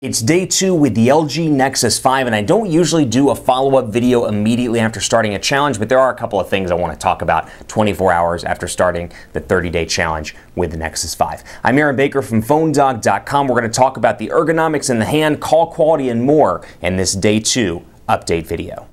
It's day 2 with the LG Nexus 5, and I don't usually do a follow-up video immediately after starting a challenge, but there are a couple of things I want to talk about 24 hours after starting the 30-day challenge with the Nexus 5. I'm Aaron Baker from PhoneDog.com. We're going to talk about the ergonomics in the hand, call quality, and more in this day 2 update video.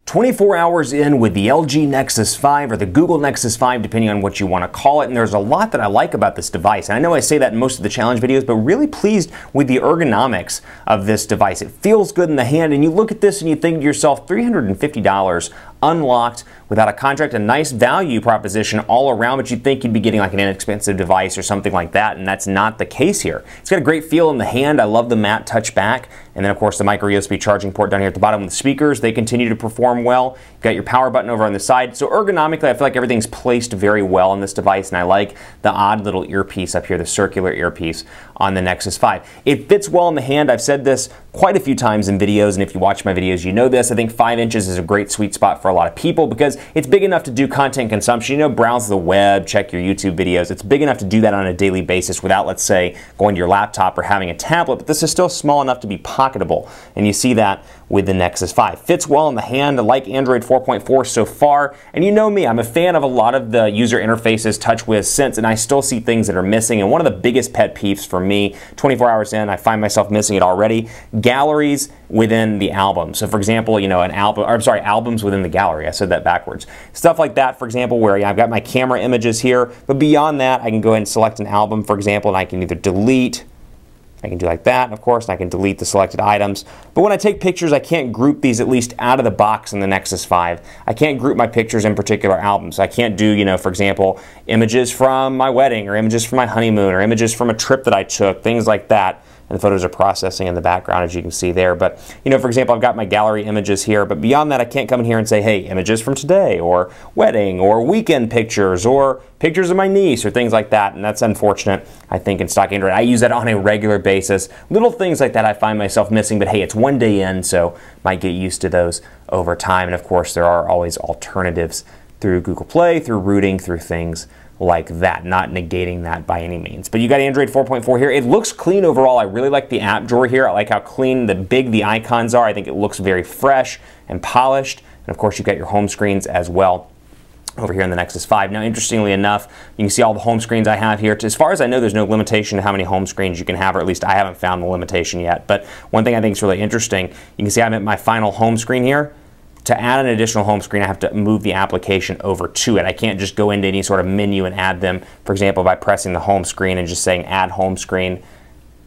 24 hours in with the LG Nexus 5 or the Google Nexus 5, depending on what you want to call it, and there's a lot that I like about this device. And I know I say that in most of the challenge videos, but really pleased with the ergonomics of this device. It feels good in the hand, and you look at this and you think to yourself, $350 unlocked without a contract, a nice value proposition all around, but you'd think you'd be getting like an inexpensive device or something like that, and that's not the case here. It's got a great feel in the hand. I love the matte touch back, and then of course the micro USB charging port down here at the bottom with the speakers. They continue to perform well. You've got your power button over on the side. So ergonomically, I feel like everything's placed very well on this device, and I like the odd little earpiece up here, the circular earpiece on the Nexus 5. It fits well in the hand. I've said this quite a few times in videos, and if you watch my videos, you know this. I think 5 inches is a great sweet spot for a lot of people because it's big enough to do content consumption. You know, browse the web, check your YouTube videos. It's big enough to do that on a daily basis without, let's say, going to your laptop or having a tablet, but this is still small enough to be pocketable, and you see that with the Nexus 5. Fits well in the hand. I like Android 4.4 so far, and you know me, I'm a fan of a lot of the user interfaces TouchWiz since, and I still see things that are missing, and one of the biggest pet peeves for me, 24 hours in, I find myself missing it already, galleries within the album. So for example, you know, albums within the gallery. I said that backwards. Stuff like that, for example, where I've got my camera images here, but beyond that, I can go ahead and select an album, for example, and I can either delete, I can do like that, of course, and I can delete the selected items. But when I take pictures, I can't group these at least out of the box in the Nexus 5. I can't group my pictures in particular albums. I can't do, you know, for example, images from my wedding or images from my honeymoon or images from a trip that I took, things like that. And the photos are processing in the background, as you can see there. But, you know, for example, I've got my gallery images here, but beyond that, I can't come in here and say, hey, images from today, or wedding, or weekend pictures, or pictures of my niece, or things like that. And that's unfortunate, I think, in stock Android. I use that on a regular basis. Little things like that I find myself missing, but hey, it's one day in, so might get used to those over time. And of course, there are always alternatives through Google Play, through routing, through things like that, not negating that by any means. But you got Android 4.4 here. It looks clean overall. I really like the app drawer here. I like how clean, big the icons are. I think it looks very fresh and polished. And of course, you've got your home screens as well over here in the Nexus 5. Now, interestingly enough, you can see all the home screens I have here. As far as I know, there's no limitation to how many home screens you can have, or at least I haven't found the limitation yet. But one thing I think is really interesting, you can see I'm at my final home screen here. To add an additional home screen, I have to move the application over to it. I can't just go into any sort of menu and add them, for example, by pressing the home screen and just saying add home screen.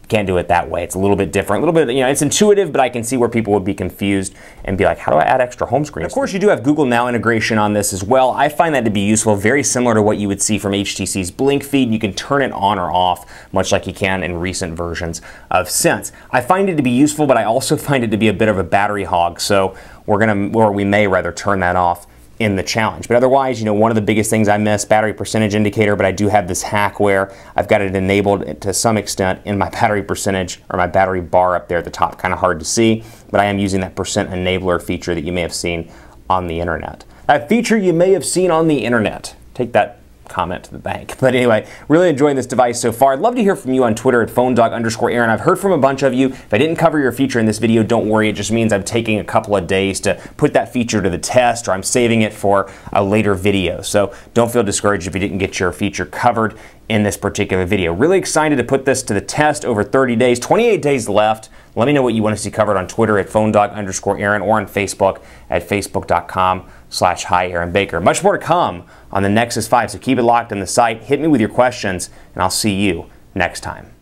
Can't do it that way. It's a little bit different. A little bit, you know, it's intuitive, but I can see where people would be confused and be like, how do I add extra home screens? And of course, you do have Google Now integration on this as well. I find that to be useful, very similar to what you would see from HTC's Blink feed. You can turn it on or off, much like you can in recent versions of Sense. I find it to be useful, but I also find it to be a bit of a battery hog. So we may rather turn that off in the challenge. But otherwise, you know, one of the biggest things I miss, battery percentage indicator, but I do have this hack where I've got it enabled to some extent in my battery percentage, or my battery bar up there at the top. Kind of hard to see, but I am using that percent enabler feature that you may have seen on the internet. That feature you may have seen on the internet. Take that comment to the bank. But anyway, really enjoying this device so far. I'd love to hear from you on Twitter at PhoneDog_Aaron. I've heard from a bunch of you. If I didn't cover your feature in this video, don't worry. It just means I'm taking a couple of days to put that feature to the test, or I'm saving it for a later video. So don't feel discouraged if you didn't get your feature covered in this particular video. Really excited to put this to the test over 30 days, 28 days left. Let me know what you want to see covered on Twitter at PhoneDog_Aaron, or on Facebook at Facebook.com/HiAaronBaker. Much more to come on the Nexus 5, so keep it locked on the site. Hit me with your questions, and I'll see you next time.